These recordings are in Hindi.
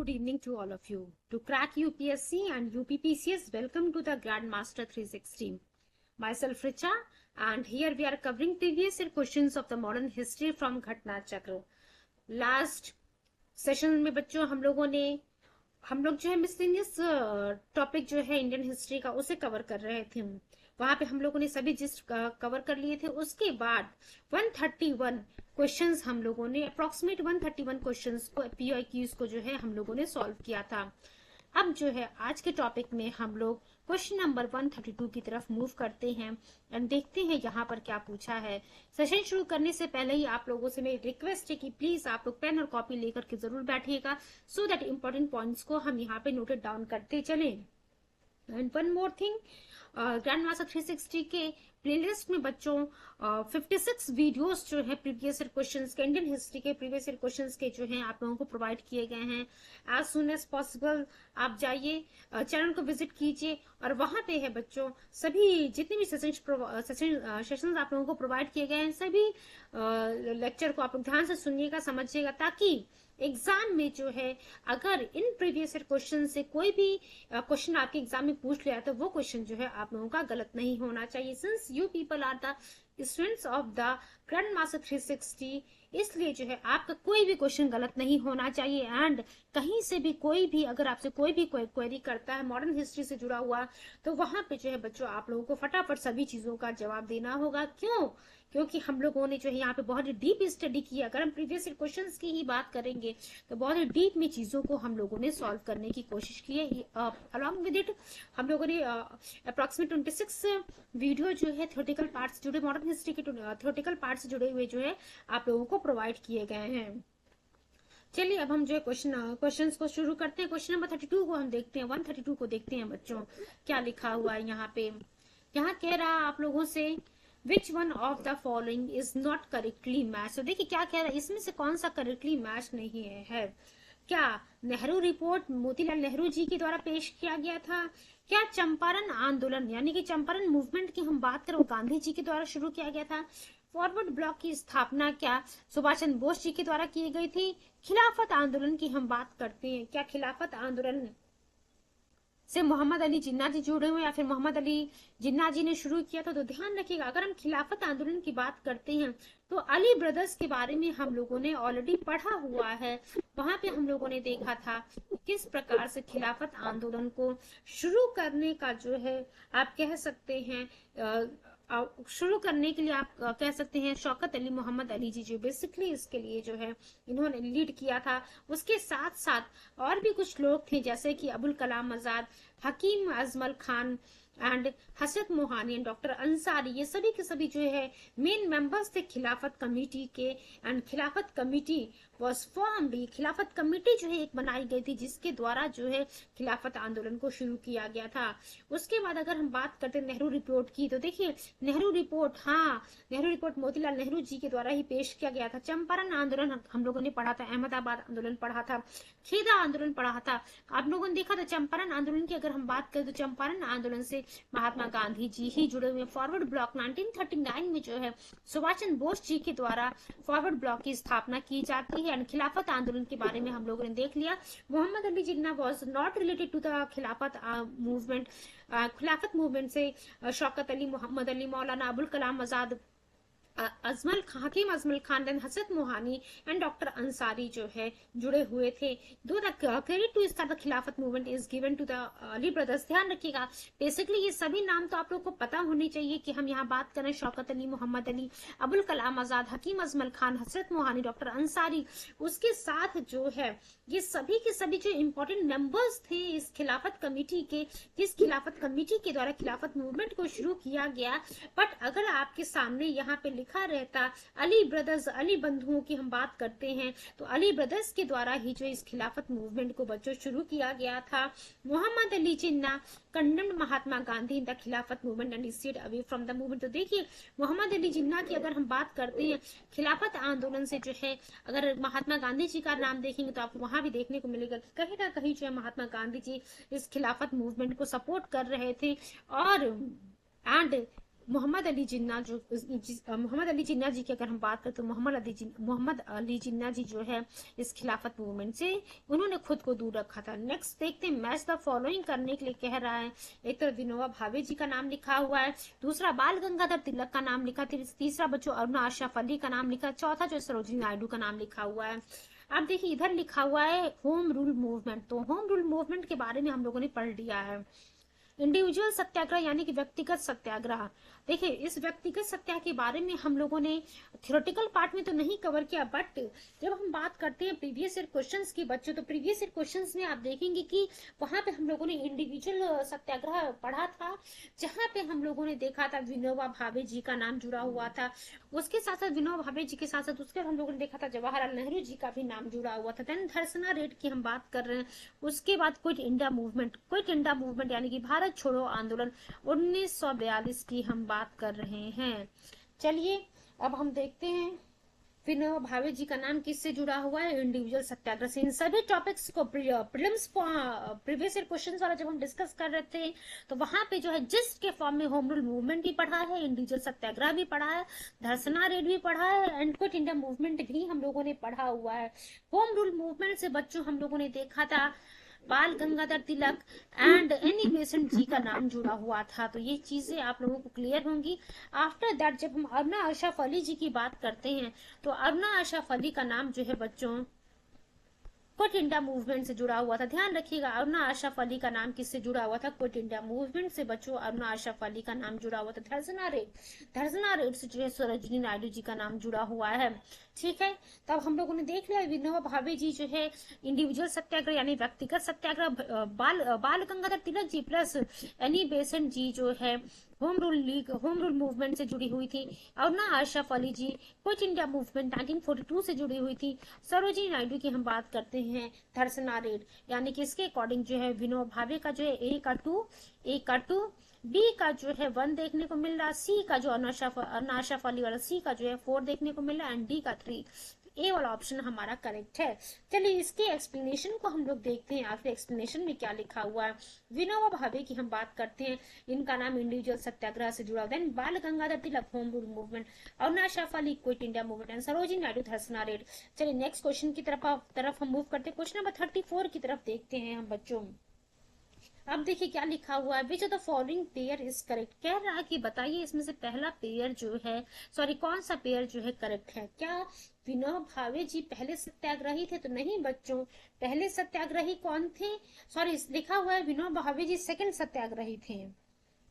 good evening to all of you. To crack UPSC and UPPCS, welcome to the Grandmaster 360. Myself Richa, and here we are covering previous year questions of the modern history from Ghatna Chakra. Last session में बच्चों हम लोग जो है मिसलेनियस टॉपिक जो है इंडियन हिस्ट्री का उसे कवर कर रहे थे। वहां पे हम लोगों ने सभी जिस्ट कवर कर लिए थे। उसके बाद 131 क्वेश्चंस हम लोगों ने अप्रोक्सीमेट 131 क्वेश्चंस को PIQs को जो है हम लोगों ने सॉल्व किया था। अब जो है आज के टॉपिक में हम लोग क्वेश्चन नंबर 132 की तरफ मूव करते हैं एंड देखते हैं यहाँ पर क्या पूछा है। सेशन शुरू करने से पहले ही आप लोगों से मेरी रिक्वेस्ट है कि प्लीज आप लोग पेन और कॉपी लेकर के जरूर बैठिएगा सो दैट इंपॉर्टेंट पॉइंट्स को हम यहाँ पे नोटेड डाउन करते चलें। And one more thing, grand master 360 के प्लेलिस्ट में बच्चों 56 वीडियोस जो है प्रीवियस ईयर क्वेश्चंस के, इंडियन हिस्ट्री के प्रीवियस ईयर क्वेश्चंस के जो है आप लोगों को प्रोवाइड किए गए हैं। एज सुन एज पॉसिबल आप जाइए, चैनल को विजिट कीजिए और वहां पे है बच्चों सभी जितने भी सेशंस आप लोगों को प्रोवाइड किए गए हैं सभी लेक्चर को आप लोग ध्यान से सुनिएगा, समझिएगा, ताकि एग्जाम में जो है अगर इन प्रीवियस ईयर क्वेश्चन से कोई भी क्वेश्चन आपके एग्जाम में पूछ लिया तो वो क्वेश्चन जो है आप लोगों का गलत नहीं होना चाहिए। Since you people are the students of the grand master 360, इसलिए जो है आपका कोई भी क्वेश्चन गलत नहीं होना चाहिए। एंड कहीं से भी कोई भी अगर आपसे कोई भी क्वेरी करता है मॉडर्न हिस्ट्री से जुड़ा हुआ तो वहां पे जो है बच्चों आप लोगों को फटाफट सभी चीजों का जवाब देना होगा। क्योंकि हम लोगों ने जो है यहाँ पे बहुत ही डीप स्टडी की। अगर हम प्रीवियस ईयर क्वेश्चंस की ही बात करेंगे तो बहुत ही डीप में चीजों को हम लोगों ने सॉल्व करने की कोशिश की है। अलॉन्ग विद इट हम लोगों ने अप्रोक्सीमेट 26 वीडियो जो है थ्योरेटिकल पार्ट्स जुड़े, मॉडर्न हिस्ट्री के थ्योरेटिकल पार्ट्स जुड़े हुए जो है आप लोगों को प्रोवाइड किए गए हैं। चलिए अब हम जो है क्वेश्चंस को शुरू करते हैं। क्वेश्चन नंबर 32 को हम देखते हैं, 132 को देखते हैं बच्चों क्या लिखा हुआ है यहाँ पे। यहाँ कह रहा है आप लोगों से which one of the following is not correctly match. तो देखिए क्या कह रहा है, इसमें से कौन सा करेक्टली मैच नहीं है। क्या नेहरू रिपोर्ट मोतीलाल नेहरू जी के द्वारा पेश किया गया था? क्या चंपारण आंदोलन यानी कि चंपारण मूवमेंट की हम बात करें गांधी जी के द्वारा शुरू किया गया था? फॉरवर्ड ब्लॉक की स्थापना क्या सुभाष चंद्र बोस जी के द्वारा की गई थी? खिलाफत आंदोलन की हम बात करते हैं, क्या खिलाफत आंदोलन से मोहम्मद अली जिन्ना जी जुड़े हुए या फिर मोहम्मद अली जिन्ना जी ने शुरू किया था? तो ध्यान रखिएगा अगर हम खिलाफत आंदोलन की बात करते हैं तो अली ब्रदर्स के बारे में हम लोगों ने ऑलरेडी पढ़ा हुआ है। वहां पे हम लोगों ने देखा था किस प्रकार से खिलाफत आंदोलन को शुरू करने का जो है आप कह सकते हैं शुरू करने के लिए आप कह सकते हैं शौकत अली मोहम्मद अली जी जो बेसिकली इसके लिए जो है इन्होंने लीड किया था। उसके साथ साथ और भी कुछ लोग थे जैसे कि Abul Kalam Azad, Hakim Ajmal Khan and Hasrat Mohani and doctor Ansari, ये सभी के सभी जो है मेन मेंबर्स थे खिलाफत कमेटी के। एंड खिलाफत कमेटी वॉज फॉर्म्ड, खिलाफत कमेटी जो है एक बनाई गई थी जिसके द्वारा जो है खिलाफत आंदोलन को शुरू किया गया था। उसके बाद अगर हम बात करते हैं नेहरू रिपोर्ट की तो देखिए नेहरू रिपोर्ट मोतीलाल नेहरू जी के द्वारा ही पेश किया गया था। चंपारण आंदोलन हम लोगों ने पढ़ा था, अहमदाबाद आंदोलन पढ़ा था, खेदा आंदोलन पढ़ा था। आप लोगों ने देखा था चंपारण आंदोलन की अगर हम बात करें तो चंपारण आंदोलन से महात्मा गांधी जी ही जुड़े हुए। फॉरवर्ड ब्लॉक 1939 में जो है सुभाष चंद्र बोस जी के द्वारा फॉरवर्ड ब्लॉक की स्थापना की जाती है। एंड खिलाफत आंदोलन के बारे में हम लोगों ने देख लिया। Mohammad Ali Jinnah was not related to the Khilafat movement. Khilafat movement से Shaukat Ali, Mohammad Ali, Maulana Abul Kalam Azad, Hakim Ajmal Khan, then Hasrat Mohani and doctor Ansari जो है जुड़े हुए थे। दो the credit to start the Khilafat movement is given to the Ali brothers. ध्यान रखिएगा बेसिकली ये सभी नाम तो आप लोग को पता होने चाहिए कि हम यहाँ बात करें शौकत अली, मोहम्मद अली, अबुल कलाम आजाद, हकीम अजमल खान, हसरत मोहानी, डॉक्टर अंसारी। उसके साथ जो है ये सभी के सभी जो इम्पोर्टेंट मेंबर्स थे इस खिलाफत कमेटी के, जिस खिलाफत कमेटी के द्वारा खिलाफत मूवमेंट को शुरू किया गया। बट अगर आपके सामने यहाँ पे लिखा रहता अली ब्रदर्स, अली बंधुओं की हम बात करते हैं तो अली ब्रदर्स के द्वारा ही जो इस खिलाफत मूवमेंट को बच्चों शुरू किया गया था। Mohammad Ali Jinnah condemned Mahatma Gandhi in the Khilafat movement and stayed away from the movement. तो देखिए मोहम्मद अली जिन्ना की अगर हम बात करते हैं खिलाफत आंदोलन से जो है अगर महात्मा गांधी जी का नाम देखेंगे तो आपको वहां भी देखने को मिलेगा कि कहीं ना कहीं जो है महात्मा गांधी जी इस खिलाफत मूवमेंट को सपोर्ट कर रहे थे। और एंड मोहम्मद अली जिन्ना मोहम्मद अली जिन्ना जी की अगर हम बात करें तो मोहम्मद अली जिन्ना जी जो है इस खिलाफत मूवमेंट से उन्होंने खुद को दूर रखा था। नेक्स्ट देखते हैं, मैच द फॉलोइंग करने के लिए कह रहा है। एक तरफ विनोबा भावे जी का नाम लिखा हुआ है, दूसरा बाल गंगाधर तिलक का नाम लिखा, तीसरा बच्चों अरुणा अशरफ अली का नाम लिखा, चौथा जो सरोजिनी नायडू का नाम लिखा हुआ है। अब देखिए इधर लिखा हुआ है होम रूल मूवमेंट, तो होम रूल मूवमेंट के बारे में हम लोगों ने पढ़ लिया है। इंडिविजुअल सत्याग्रह यानी कि व्यक्तिगत सत्याग्रह, देखिए इस व्यक्तिगत सत्याग्रह के बारे में हम लोगों ने थ्योरेटिकल पार्ट में तो नहीं कवर किया, बट जब हम बात करते हैं प्रीवियस ईयर क्वेश्चंस की बच्चों, तो प्रीवियस ईयर क्वेश्चंस में आप देखेंगे कि वहां पे हम लोगों ने इंडिविजुअल सत्याग्रह पढ़ा था, जहां पे हम लोगों ने देखा था विनोबा भावे जी का नाम जुड़ा हुआ था। उसके साथ साथ विनोबा भावे जी के साथ साथ उसके हम लोगों ने देखा था जवाहरलाल नेहरू जी का भी नाम जुड़ा हुआ था। देन धरसना रेड की हम बात कर रहे हैं। उसके बाद क्विट इंडिया मूवमेंट यानी कि भारत छोड़ो आंदोलन 1942 की हम बात कर रहे हैं। चलिए अब हम देखते हैं विनोबा भावे जी का नाम किससे जुड़ा हुआ है, इंडिविजुअल सत्याग्रह से। इन सभी टॉपिक्स को प्रीलिम्स प्रीवियस ईयर क्वेश्चंस वाला जब हम डिस्कस कर रहे थे तो वहां पे जो है जिस्ट के फॉर्म में होम रूल मूवमेंट भी पढ़ा है, इंडिविजुअल सत्याग्रह भी पढ़ा है, धरसना रेड भी पढ़ा है एंड क्विट इंडिया मूवमेंट भी हम लोगों ने पढ़ा हुआ है। होम रूल मूवमेंट से बच्चों हम लोगों ने देखा था बाल गंगाधर तिलक एंड एनी बेसेंट जी का नाम जुड़ा हुआ था, तो ये चीजें आप लोगों को क्लियर होंगी। आफ्टर दैट जब हम अरुणा अशरफ अली जी की बात करते हैं तो अरुणा अशरफ अली का नाम जो है बच्चों क्विट इंडिया मूवमेंट से जुड़ा हुआ था। ध्यान रखिएगा अरुणा अशरफ अली का नाम किससे जुड़ा हुआ था, क्विट इंडिया मूवमेंट से बच्चों अरुणा अशरफ अली का नाम जुड़ा हुआ था। धरसना रेड से जो है सरोजिनी नायडू जी का नाम जुड़ा हुआ है। ठीक है, तब हम लोगों ने देख लिया विनोबा भावे जी जो है इंडिविजुअल सत्याग्रह यानी व्यक्तिगत सत्याग्रह, बाल Gangadhar Tilak ji plus Annie Besant जी जो है होम रूल मूवमेंट से जुड़ी हुई थी। अरुणा अशरफ अली जी क्विट इंडिया मूवमेंट 1942 से जुड़ी हुई थी। सरोजिनी नायडू की हम बात करते हैं धरसना रेड, यानी कि इसके अकॉर्डिंग जो है विनोबा भावे का जो है ए का 2, बी का जो है 1 देखने को मिल रहा, सी का जो अरुणा अशरफ अली वाला सी का जो है 4 देखने को मिल रहा एंड डी का 3। ए वाला ऑप्शन हमारा करेक्ट है। चलिए इसके एक्सप्लेनेशन को हम लोग देखते हैं, आपके एक्सप्लेनेशन में क्या लिखा हुआ है। विनोबा भावे की हम बात करते हैं, इनका नाम इंडिविजुअल सत्याग्रह से जुड़ा, then Bal Gangadhar Tilak home rule movement, Aruna Ashraf Ali quit India movement and Sarojini Naidu Dharasana raid. चलिए नेक्स्ट क्वेश्चन की तरफ हम मूव करते हैं। क्वेश्चन नंबर 34 की तरफ देखते हैं हम बच्चों। अब देखिए क्या लिखा हुआ है, which of the following pair is correct. कह रहा है कि बताइए इसमें से पहला पेयर जो है कौन सा पेयर जो है करेक्ट है। क्या विनोबा भावे जी पहले सत्याग्रही थे, तो नहीं बच्चों, पहले सत्याग्रही कौन थे, लिखा हुआ है विनोबा भावे जी सेकंड सत्याग्रही थे।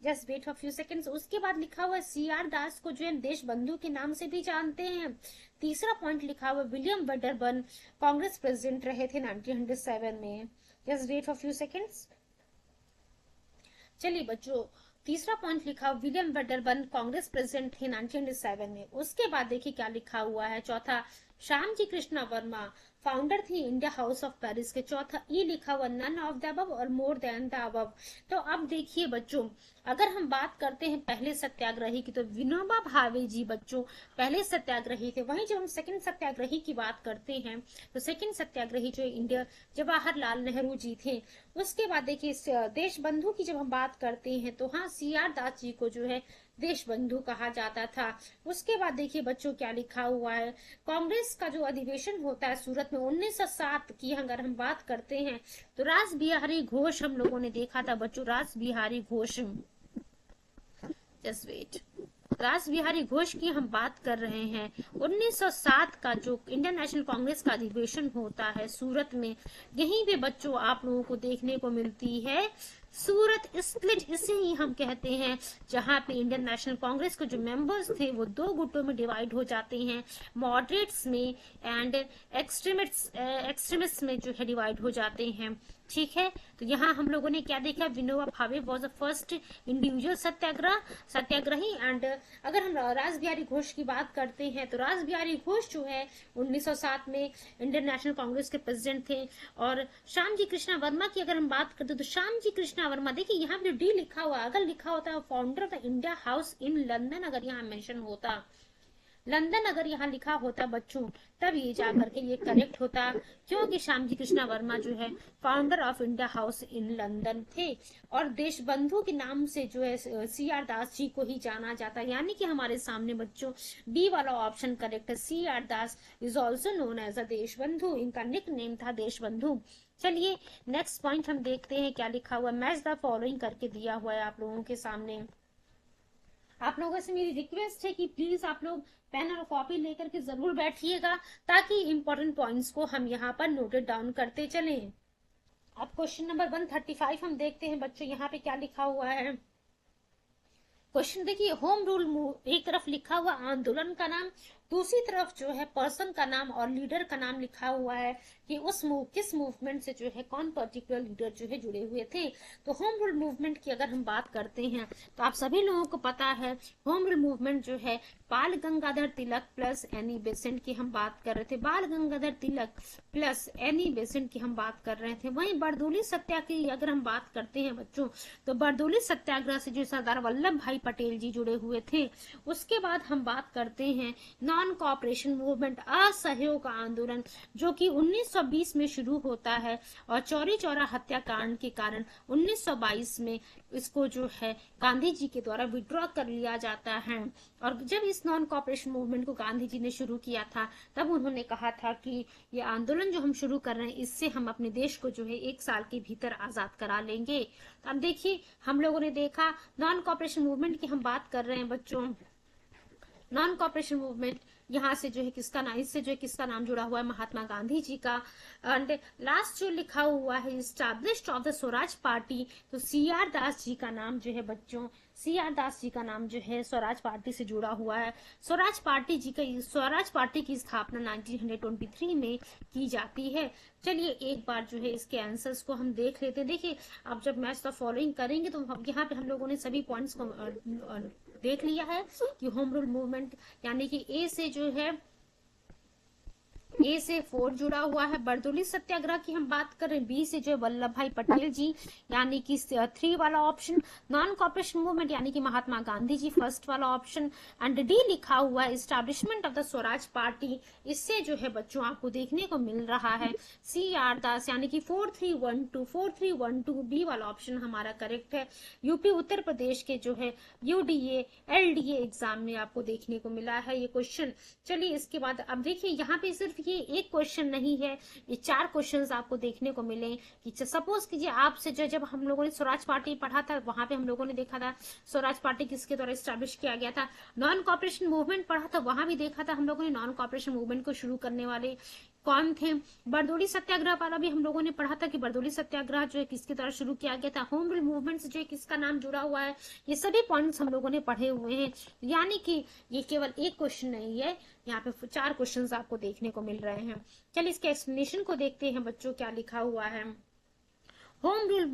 Just wait for few seconds. उसके बाद लिखा हुआ है CR दास को जो है देश बंधु के नाम से भी जानते हैं। तीसरा पॉइंट लिखा हुआ विलियम वेडरबर्न कांग्रेस प्रेसिडेंट रहे थे 1907 में। Just wait for few seconds. चलिए बच्चों तीसरा पॉइंट लिखा विलियम वेडरबर्न कांग्रेस प्रेसिडेंट थे 1907 में। उसके बाद देखिए क्या लिखा हुआ है, चौथा श्यामजी कृष्णा वर्मा फाउंडर थी इंडिया हाउस ऑफ पेरिस के। चौथा ई लिखा हुआ नन ऑफ द अबव और मोर देन द अबव। तो अब देखिए बच्चों अगर हम बात करते हैं पहले सत्याग्रही की तो विनोबा भावे जी बच्चों पहले सत्याग्रही थे। वहीं जब हम सेकंड सत्याग्रही की बात करते हैं तो सेकंड सत्याग्रही जो इंडिया जवाहरलाल नेहरू जी थे। उसके बाद देखिए देश बंधु की जब हम बात करते हैं तो हाँ CR दास जी को जो है देश बंधु कहा जाता था। उसके बाद देखिए बच्चों क्या लिखा हुआ है, कांग्रेस का जो अधिवेशन होता है सूरत में 1907 की अगर हम बात करते हैं तो रास बिहारी घोष हम लोगों ने देखा था बच्चों, रास बिहारी घोष। जस्ट वेट, रास बिहारी घोष की हम बात कर रहे हैं। 1907 का जो इंडियन नेशनल कांग्रेस का अधिवेशन होता है सूरत में, यहीं पे बच्चों आप लोगों को देखने को मिलती है सूरत स्प्लिट, इसे ही हम कहते हैं, जहां पे इंडियन नेशनल कांग्रेस के जो मेंबर्स थे वो 2 गुटों में डिवाइड हो जाते हैं, मॉडरेट्स में एंड एक्सट्रीमिस्ट में जो है डिवाइड हो जाते हैं। ठीक है, तो यहाँ हम लोगों ने क्या देखा, Vinoba Bhave was the first individual satyagrahi. And अगर हम रास बिहारी घोष की बात करते हैं तो रास बिहारी घोष जो है 1907 में इंडियन नेशनल कांग्रेस के प्रेसिडेंट थे। और श्यामजी कृष्णा वर्मा की अगर हम बात करते हैं तो श्यामजी कृष्णा वर्मा, देखिए यहाँ पे डी लिखा हुआ, अगर लिखा होता founder of the India house in London, अगर यहाँ मेंशन होता लंदन अगर यहाँ लिखा होता बच्चों तब ये जा करके ये करेक्ट होता, क्योंकि श्यामजी कृष्णा वर्मा जो है founder of India house in London थे, और देशबंधु के नाम से जो है सी आर दास जी को ही जाना जाता है, यानी कि हमारे सामने बच्चों बी वाला ऑप्शन करेक्ट है। C R Das is also known as a Deshbandhu, इनका निक नेम था देशबंधु। चलिए नेक्स्ट पॉइंट हम देखते हैं क्या लिखा हुआ, मैच द फॉलोइंग करके दिया हुआ है आप लोगों के सामने। आप लोगों से मेरी रिक्वेस्ट है कि प्लीज आप लोग पेन और कॉपी लेकर के जरूर बैठिएगा, ताकि इंपॉर्टेंट पॉइंट्स को हम यहाँ पर नोटेड डाउन करते चलें। अब क्वेश्चन नंबर 135 हम देखते हैं बच्चों, यहाँ पे क्या लिखा हुआ है। क्वेश्चन देखिए, होम रूल मूव, एक तरफ लिखा हुआ आंदोलन का नाम, दूसरी तरफ जो है पर्सन का नाम और लीडर का नाम लिखा हुआ है कि उस किस मूवमेंट से जो है कौन पर्टिकुलर लीडर जो है जुड़े हुए थे। तो होम रूल मूवमेंट की अगर हम बात करते हैं तो आप सभी लोगों को पता है होम रूल मूवमेंट जो है बाल गंगाधर तिलक प्लस एनी बेसेंट की हम बात कर रहे थे, बाल गंगाधर तिलक प्लस एनी बेसेंट की हम बात कर रहे थे। वहीं बरदोली सत्याग्रह की अगर हम बात करते हैं बच्चों, तो बरदोली सत्याग्रह से जो सरदार वल्लभ भाई पटेल जी जुड़े हुए थे। उसके बाद हम बात करते हैं नॉन कोऑपरेशन मूवमेंट, असहयोग आंदोलन, जो कि 1920 में शुरू होता है और चौरी चौरा हत्याकांड के कारण 1922 में इसको जो है गांधी जी के द्वारा विड्रॉ कर लिया जाता है। और जब इस नॉन कोऑपरेशन मूवमेंट को गांधी जी ने शुरू किया था, तब उन्होंने कहा था कि ये आंदोलन जो हम शुरू कर रहे हैं, इससे हम अपने देश को जो है 1 साल के भीतर आजाद करा लेंगे। तो अब देखिए, हम लोगों ने देखा नॉन कोऑपरेशन मूवमेंट की हम बात कर रहे हैं बच्चों। नॉन कोऑपरेशन मूवमेंट यहाँ से जो है किसका नाम, इससे जो है किसका नाम जुड़ा हुआ है, महात्मा गांधी जी का। एंड लास्ट जो लिखा हुआ है established of the Swaraj party, तो सी आर दास जी का नाम जो है बच्चों, सी आर दास जी का नाम जो है स्वराज पार्टी से जुड़ा हुआ है। स्वराज पार्टी की स्थापना 1923 में की जाती है। चलिए एक बार जो है इसके आंसर्स को हम देख लेते हैं। देखिए, आप जब मैच द फॉलोइंग करेंगे तो यहाँ पे हम लोगों ने सभी पॉइंट्स को देख लिया है कि होम रूल मूवमेंट यानी कि ए से जो है ए से 4 जुड़ा हुआ है। बरदोली सत्याग्रह की हम बात करें, बी से जो है वल्लभ भाई पटेल जी यानी कि 3 वाला ऑप्शन। नॉन कोऑपरेशन मूवमेंट यानी कि महात्मा गांधी जी, फर्स्ट वाला ऑप्शन। एंड डी लिखा हुआ है establishment of the Swaraj party, इससे जो है बच्चों आपको देखने को मिल रहा है सी आर दास यानी कि 4312 बी वाला ऑप्शन हमारा करेक्ट है। यूपी उत्तर प्रदेश के जो है यूडीए एलडीए एग्जाम में आपको देखने को मिला है ये क्वेश्चन। चलिए इसके बाद अब देखिए, यहाँ पे सिर्फ ये एक क्वेश्चन नहीं है, ये 4 क्वेश्चंस आपको देखने को मिले कि सपोज कीजिए आपसे जो जब हम लोगों ने स्वराज पार्टी पढ़ा था, वहां पे हम लोगों ने देखा था स्वराज पार्टी किसके द्वारा स्टैब्लिश किया गया था। नॉन कोऑपरेशन मूवमेंट पढ़ा था, वहां भी देखा था हम लोगों ने नॉन कोऑपरेशन मूवमेंट को शुरू करने वाले कौन थे। बरदोली सत्याग्रह वाला भी हम लोगों ने पढ़ा था कि बरदोली सत्याग्रह जो है किसके द्वारा शुरू किया गया था। होम रूल मूवमेंट से जो है किसका नाम जुड़ा हुआ है, ये सभी पॉइंट्स हम लोगों ने पढ़े हुए हैं। यानी कि ये केवल एक क्वेश्चन नहीं है, यहाँ पे 4 क्वेश्चंस आपको देखने को मिल रहे हैं। चलिए इसके एक्सप्लेनेशन को देखते हैं बच्चों क्या लिखा हुआ है। होम रूल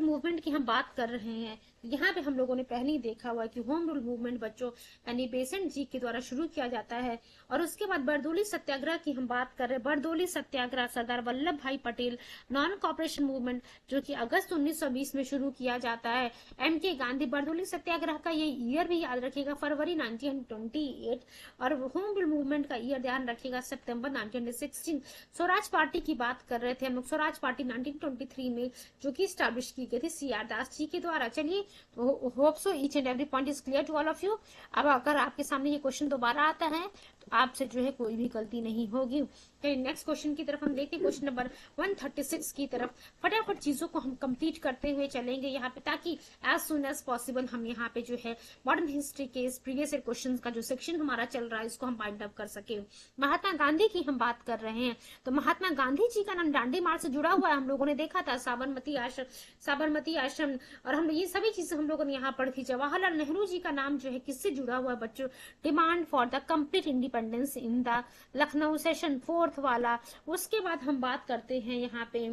मूवमेंट की हम बात कर रहे हैं, यहाँ पे हम लोगों ने पहले ही देखा हुआ है कि होम रूल मूवमेंट बच्चों यानी बेसेंट जी के द्वारा शुरू किया जाता है। और उसके बाद बरदोली सत्याग्रह की हम बात कर रहे हैं। बरदोली सत्याग्रह सरदार वल्लभ भाई पटेल नॉन कोऑपरेशन मूवमेंट जो कि अगस्त 1920 में शुरू किया जाता है। एम के गांधी, बरदोली सत्याग्रह का ये ईयर भी याद रखिएगा, फरवरी 1928। और होम रूल मूवमेंट का ईयर ध्यान रखिएगा, सितंबर 1916। स्वराज पार्टी की बात कर रहे थे हम लोग, स्वराज पार्टी 1923 में जो कि स्टैब्लिश की गई थी सी आर दास जी के द्वारा। चलिए, hope so each and every point is clear to all of you. अब अगर आपके सामने ये क्वेश्चन दोबारा आता है तो आपसे जो है कोई भी गलती नहीं होगी। नेक्स्ट क्वेश्चन की तरफ हम देखते हैं, क्वेश्चन नंबर 136 की तरफ। फटाफट चीजों को हम कंप्लीट करते हुए चलेंगे यहाँ पे, ताकि एज सुन एज पॉसिबल हम यहाँ पे जो है मॉडर्न हिस्ट्री के प्रीवियस ईयर क्वेश्चन का जो सेक्शन हमारा चल रहा है इसको हम बाइंड अप कर सके। महात्मा गांधी की हम बात कर रहे हैं, तो महात्मा गांधी जी का नाम दांडी मार्च से जुड़ा हुआ है। हम लोगों ने देखा था साबरमती आश्रम और हम ये सभी चीजें हम लोगों ने यहाँ पढ़ी थी। जवाहरलाल नेहरू जी का नाम जो है किससे जुड़ा हुआ है बच्चों, demand for the complete independence in the Lucknow session 4th वाला। उसके बाद हम बात करते हैं यहाँ पे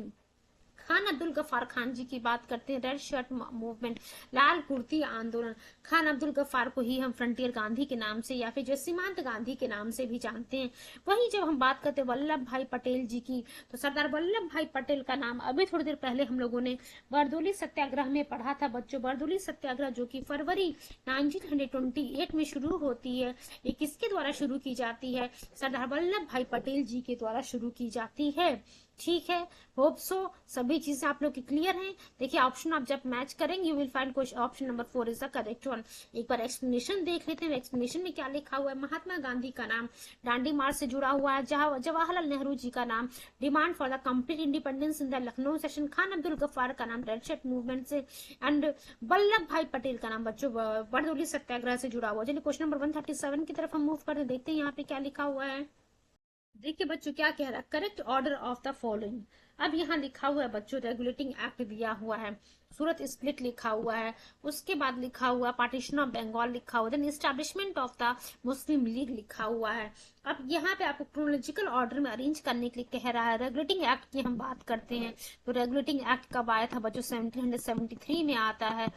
खान अब्दुल गफ्फार खान जी की बात करते हैं, रेड शर्ट मूवमेंट, लाल कुर्ती आंदोलन। खान अब्दुल गफ्फार को ही हम फ्रंटियर गांधी के नाम से या फिर जो सीमांत गांधी के नाम से भी जानते हैं। वहीं जब हम बात करते हैं वल्लभ भाई पटेल जी की, तो सरदार वल्लभ भाई पटेल का नाम अभी थोड़ी देर पहले हम लोगों ने बरदोली सत्याग्रह में पढ़ा था बच्चों। बरदोली सत्याग्रह जो कि फरवरी 1928 में शुरू होती है, ये किसके द्वारा शुरू की जाती है? सरदार वल्लभ भाई पटेल जी के द्वारा शुरू की जाती है। ठीक है, होप सो सभी चीजें आप लोग की क्लियर हैं। देखिए ऑप्शन आप जब मैच करेंगे you will find question option number 4 is the correct one. एक बार एक्सप्लेनेशन देख लेते हैं। एक्सप्लेनेशन में क्या लिखा हुआ है? महात्मा गांधी का नाम दांडी मार्च से जुड़ा हुआ है। जवाहरलाल नेहरू जी का नाम demand for the complete independence in the Lucknow session. Khan Abdul Ghaffar का नाम रेड शर्ट मूवमेंट से, एंड वल्लभ भाई पटेल का नाम बच्चों बरदोली सत्याग्रह से जुड़ा हुआ। चलिए क्वेश्चन नंबर 137 की तरफ हम मूव करते देखते हैं यहाँ पे क्या लिखा हुआ है। देखिए बच्चों क्या कह रहा है, correct order of the following. अब यहाँ लिखा हुआ है बच्चों रेगुलेटिंग एक्ट दिया हुआ है, सूरत स्प्लिट लिखा हुआ है, उसके बाद लिखा हुआ पार्टीशन ऑफ बंगाल लिखा हुआ, then establishment of the Muslim League लिखा हुआ है। अब यहाँ पे आपको क्रोनोलॉजिकल ऑर्डर में अरेंज करने के लिए कह रहा है। रेगुलेटिंग एक्ट की हम बात करते हैं तो रेगुलेटिंग एक्ट कब आया था बच्चों? 1773 में आता है।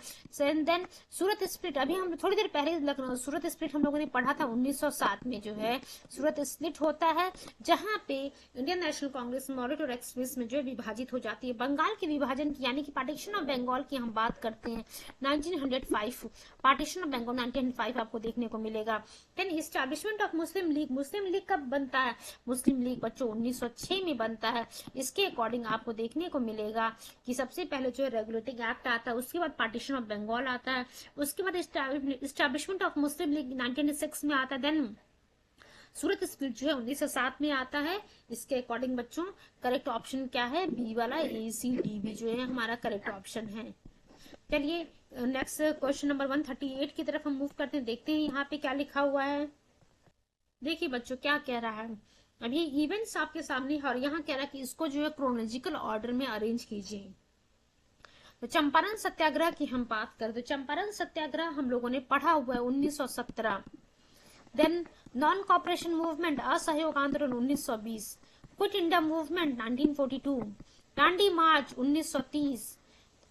देन सूरत स्प्लिट, अभी हम थोड़ी देर पहले सूरत स्प्लिट हम लोगों ने पढ़ा था 1907 में जो है सूरत स्प्लिट होता है, जहां पे इंडियन नेशनल कांग्रेस मॉडरेट और एक्सट्रीमिस्ट में जो विभाजित हो जाती है। बंगाल के विभाजन की यानी कि पार्टीशन ऑफ बंगाल की हम बात करते हैं 1905, पार्टीशन ऑफ बंगाल 1905 आपको देखने को मिलेगा। Then establishment of Muslim League, Muslim League कब बनता है? मुस्लिम लीग बच्चों 1906 में बनता है। इसके अकॉर्डिंग आपको देखने को मिलेगा कि सबसे पहले जो रेगुलेटिंग एक्ट आता है, उसके बाद पार्टीशन ऑफ बंगाल आता है, उसके बाद एस्टैब्लिशमेंट ऑफ मुस्लिम लीग 1906 में आता है, देन सूरत स्प्लिट जो है 1907 में आता है। इसके अकॉर्डिंग बच्चों करेक्ट ऑप्शन क्या है? बी वाला, ACDB जो है हमारा करेक्ट ऑप्शन है। चलिए नेक्स्ट क्वेश्चन नंबर 138 की तरफ हम मूव करते हैं, देखते हैं यहाँ पे क्या लिखा हुआ है। देखिए बच्चों क्या कह रहा है, अब ये इवेंट्स आपके सामने है और यहाँ कह रहा है कि इसको जो है क्रोनोलॉजिकल ऑर्डर में अरेंज कीजिए। तो चंपारण सत्याग्रह की हम बात करें तो चंपारण सत्याग्रह हम लोगों ने पढ़ा हुआ है 1917। देन नॉन कॉपरेशन मूवमेंट असहयोग आंदोलन 1920, क्विट इंडिया मूवमेंट 1942, दांडी मार्च 1930।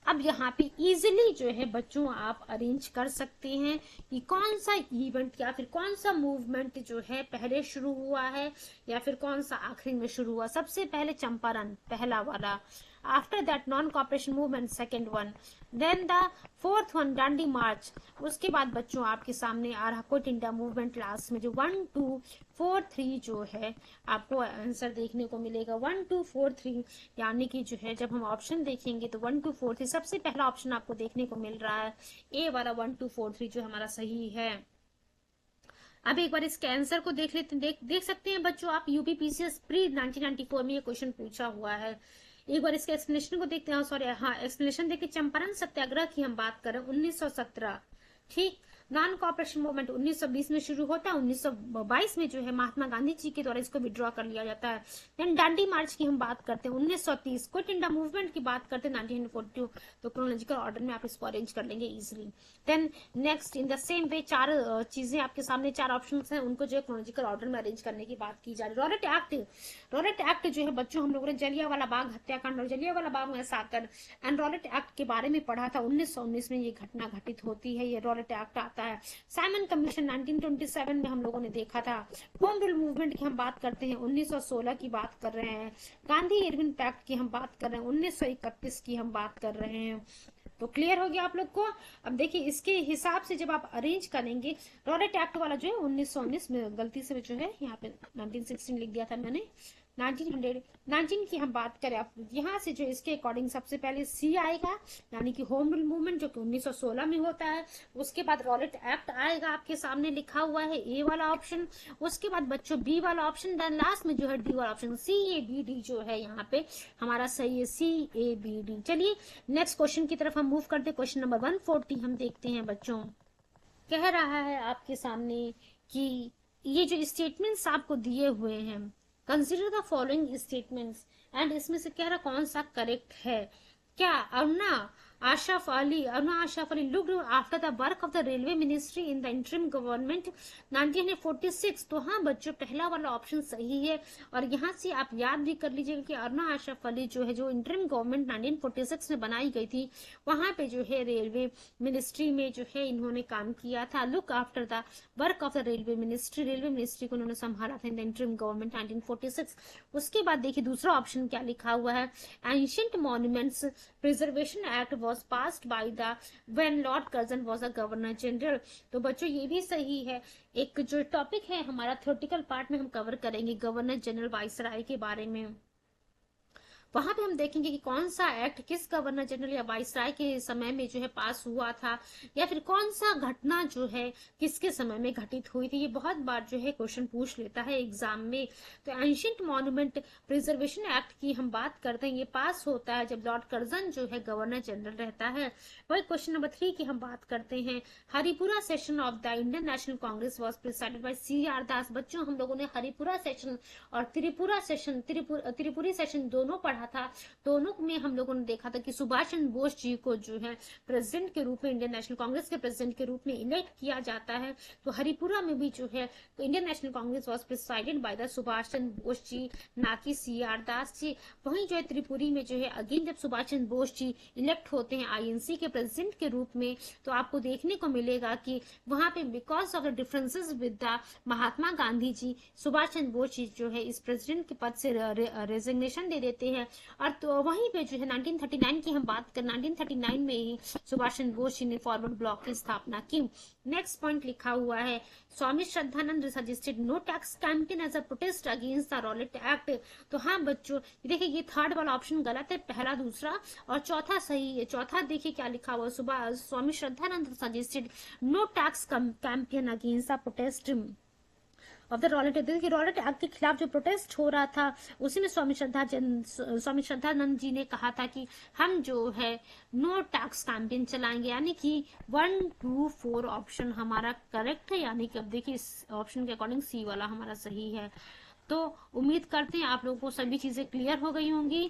अब यहाँ पे इजीली जो है बच्चों आप अरेंज कर सकते हैं कि कौन सा इवेंट या फिर कौन सा मूवमेंट जो है पहले शुरू हुआ है या फिर कौन सा आखिरी में शुरू हुआ। सबसे पहले चंपारण पहला वाला, after that non cooperation movement second one, then the fourth one Dandi march. उसके बाद बच्चों आपके सामने आ रहा क्विट इंडिया मूवमेंट लास्ट में जो 1 2 4 3 जो है आपको आंसर देखने को मिलेगा 1 2 4 3, यानी कि जो है जब हम ऑप्शन देखेंगे तो 1 2 4 3 सबसे पहला ऑप्शन आपको देखने को मिल रहा है, ए वाला 1 2 4 3 जो हमारा सही है। अब एक बार इसके आंसर को देख लेते हैं, देख सकते हैं बच्चों आप यूपीपीसीएस प्री 1994 में ये क्वेश्चन पूछा हुआ है। एक बार इसके एक्सप्लेनेशन को देखते हैं, सॉरी हाँ एक्सप्लेनेशन देखिए। चंपारण सत्याग्रह की हम बात करें 1917, ठीक। नॉन कॉपरेशन मूवमेंट 1920 में शुरू होता है, 1922 में जो है महात्मा गांधी जी के द्वारा इसको विड्रॉ कर लिया जाता है। देन दांडी मार्च की हम बात करते हैं 1930, क्विट इंडिया मूवमेंट की बात करते हैं 1942। तो क्रोनोलॉजिकल ऑर्डर में आप इसको अरेंज कर लेंगे easily. Then next in the same way चार चीजें आपके सामने, चार ऑप्शन हैं, उनको जो है क्रोनोलॉजिकल ऑर्डर में अरेंज करने की बात की जा रही है। रॉलेट एक्ट, रॉलेट एक्ट जो है बच्चों हम लोगों ने जलियांवाला बाग हत्याकांड और Jallianwala Bagh मैसाकर and Rowlatt Act के बारे में पढ़ा था। 1919 में ये घटना घटित होती है, ये रॉलेट एक्ट आता है। साइमन कमीशन 1927 में हम लोगों ने देखा था। होम रूल मूवमेंट की हम बात करते हैं 1916 की बात कर रहे हैं। गांधी इरविन पैक्ट की हम बात कर रहे हैं 1931 की हम बात कर रहे हैं। तो क्लियर हो गया आप लोग को। अब देखिए इसके हिसाब से जब आप अरेंज करेंगे, रॉलेट एक्ट वाला जो है 1919 में गलती से जो है यहाँ पे 1916 लिख दिया था मैंने, 1919 की हम बात करें आप यहाँ से जो इसके अकॉर्डिंग सबसे पहले सी आएगा, यानी कि होम रूल मूवमेंट जो कि 1916 में होता है। उसके बाद रॉलेट एक्ट आएगा, आपके सामने लिखा हुआ है ए वाला ऑप्शन। उसके बाद बच्चों बी वाला ऑप्शन, देन लास्ट में जो है डी वाला ऑप्शन। CABD जो है यहाँ पे हमारा सही है, CABD। चलिए नेक्स्ट क्वेश्चन की तरफ हम मूव करते हैं। क्वेश्चन नंबर 140 हम देखते हैं बच्चों। कह रहा है आपके सामने कि ये जो स्टेटमेंट्स आपको दिए हुए हैं, consider the following statements, and इसमें से कह रहा कौन सा करेक्ट है। क्या Aruna Aruna Ashraf Ali looked after the work of the railway ministry in the interim government 1946। तो हाँ बच्चों, पहला वाला ऑप्शन सही है। और यहाँ से आप याद भी कर लीजिएगा कि अरुणा आशरफ अली जो है, जो इंटरिम गवर्नमेंट 1946 में बनाई गई थी, वहां पे जो है रेलवे मिनिस्ट्री में जो है इन्होंने काम किया था। Look after the work of the railway ministry को उन्होंने संभाला था इन द इंटरिम गवर्नमेंट 1946। उसके बाद देखिए दूसरा ऑप्शन क्या लिखा हुआ है, ancient monuments preservation act was passed by the when Lord Curzon was the governor general. तो बच्चों ये भी सही है। एक जो टॉपिक है हमारा थ्योरेटिकल पार्ट में हम कवर करेंगे गवर्नर जनरल वाइसराय के बारे में। वहां पे हम देखेंगे कि कौन सा एक्ट किस गवर्नर जनरल या वाइसराय के समय में जो है पास हुआ था, या फिर कौन सा घटना जो है किसके समय में घटित हुई थी। ये बहुत बार जो है क्वेश्चन पूछ लेता है एग्जाम में। तो एंशिएंट मॉन्यूमेंट प्रिजर्वेशन एक्ट की हम बात करते हैं, ये पास होता है जब लॉर्ड कर्जन जो है गवर्नर जनरल रहता है। वही क्वेश्चन नंबर 3 की हम बात करते हैं, Haripura session of the Indian National Congress was presided bye CR दास। बच्चों हम लोगों ने हरिपुरा सेशन और त्रिपुरी सेशन दोनों पढ़ा था। दोनों में हम लोगों ने देखा था कि सुभाष चंद्र बोस जी को जो है प्रेसिडेंट के रूप में, इंडियन नेशनल कांग्रेस के प्रेसिडेंट के रूप में इलेक्ट किया जाता है। तो हरिपुरा में भी जो है तो Indian National Congress was presided by the Subhash Chandra Bose ji, ना कि CR दास जी। वहीं जो है त्रिपुरी में जो है अगेन जब सुभाष चंद्र बोस जी इलेक्ट होते हैं INC के प्रेसिडेंट के रूप में, तो आपको देखने को मिलेगा कि वहां पे because of the differences with the Mahatma Gandhi ji, Subhash Chandra Bose ji जो है इस प्रेसिडेंट के पद से रेजिग्नेशन दे देते हैं। और तो वहीं पे जो है 1939 की हम बात करें, 1939 में ही सुभाष चंद्र बोस जी ने फॉरवर्ड ब्लॉक की स्थापना की। नेक्स्ट पॉइंट लिखा हुआ है, Swami Shraddhanand suggested no tax campaign as a protest against the Rowlatt Act. तो हाँ बच्चों देखिए ये थर्ड वाला ऑप्शन गलत है, पहला दूसरा और चौथा सही है। चौथा देखिए क्या लिखा हुआ, Swami Shraddhanand suggested no tax campaign against the protest of the Rowlatt Act. Rowlatt Act के खिलाफ जो प्रोटेस्ट हो रहा था उसी में स्वामी श्रद्धानंद जी ने कहा था कि हम जो है नो टैक्स कैंपेन चलाएंगे, यानी कि 1, 2, 4 ऑप्शन हमारा करेक्ट है। यानी कि अब देखिए इस ऑप्शन के अकॉर्डिंग सी वाला हमारा सही है। तो उम्मीद करते हैं आप लोगों को सभी चीजें क्लियर हो गई होंगी।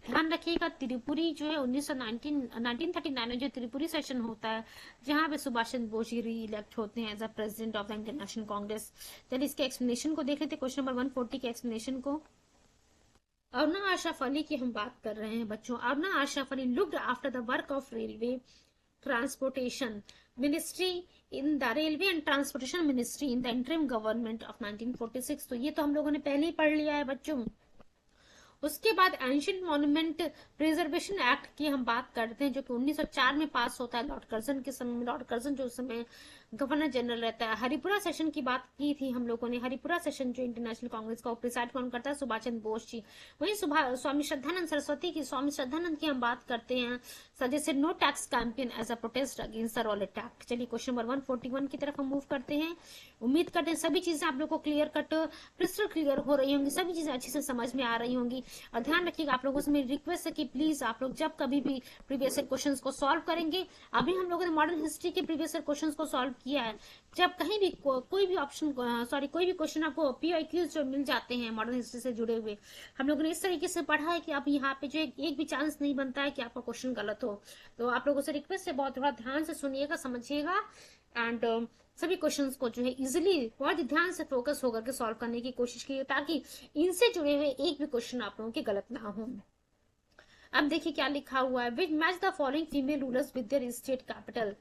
ध्यान रखिएगा त्रिपुरी जो है 1939 में जो त्रिपुरी सेशन होता है जहां पे सुभाष चंद्र बोस जी री इलेक्ट होते हैं as a president of the Indian National Congress. चलिए इसके एक्सप्लेनेशन को देख लेते हैं, क्वेश्चन नंबर 140 के एक्सप्लेनेशन को। अरुणा आशरफ अली की हम बात कर रहे हैं बच्चों। Aruna Ashraf Ali looked after the work of railway transportation ministry in the railway and transportation ministry in the interim government of 1946। तो ये तो हम लोगों ने पहले ही पढ़ लिया है बच्चों। उसके बाद एंशिएंट मॉन्यूमेंट प्रिजर्वेशन एक्ट की हम बात करते हैं जो कि 1904 में पास होता है लॉर्ड कर्जन के समय में। लॉर्ड कर्जन जो उस समय गवर्नर जनरल रहता है। हरिपुरा सेशन की बात की थी हम लोगों ने। हरिपुरा सेशन जो इंटरनेशनल कांग्रेस का प्रिसाइड कौन करता है, सुभाष चंद्र बोस जी। वहीं स्वामी श्रद्धानंद की हम बात करते हैं, suggested no tax campaign as a protest against the Rowlatt Act. चलिए क्वेश्चन नंबर 141 की तरफ हम मूव करते हैं। उम्मीद करते हैं सभी चीजें आप लोग को क्लियर कट क्रिस्टल क्लियर हो रही होंगी, सभी चीजें अच्छे से समझ में आ रही होंगी। और ध्यान रखिएगा आप लोगों से मेरी रिक्वेस्ट है कि प्लीज आप लोग जब कभी भी प्रीवियस ईयर क्वेश्चंस को सॉल्व करेंगे, अभी हम लोगों ने मॉडर्न हिस्ट्री के प्रीवियस ईयर क्वेश्चंस को सॉल्व किया है, जब कहीं भी कोई भी क्वेश्चन आपको PIQs जो मिल जाते हैं मॉडर्न हिस्ट्री से जुड़े हुए, हम लोगों ने इस तरीके से पढ़ा है कि आप यहाँ पे जो एक भी चांस नहीं बनता है कि आपका क्वेश्चन गलत हो। तो आप लोगों से रिक्वेस्ट है बहुत थोड़ा ध्यान से सुनिएगा, समझिएगा एंड सभी क्वेश्चंस को जो है इजिली बहुत ध्यान से फोकस होकर के सॉल्व करने की कोशिश कीजिए ताकि इनसे जुड़े हुए एक भी क्वेश्चन आप लोगों के गलत ना हो। अब देखिए क्या लिखा हुआ है, which match the following female rulers with their state capital.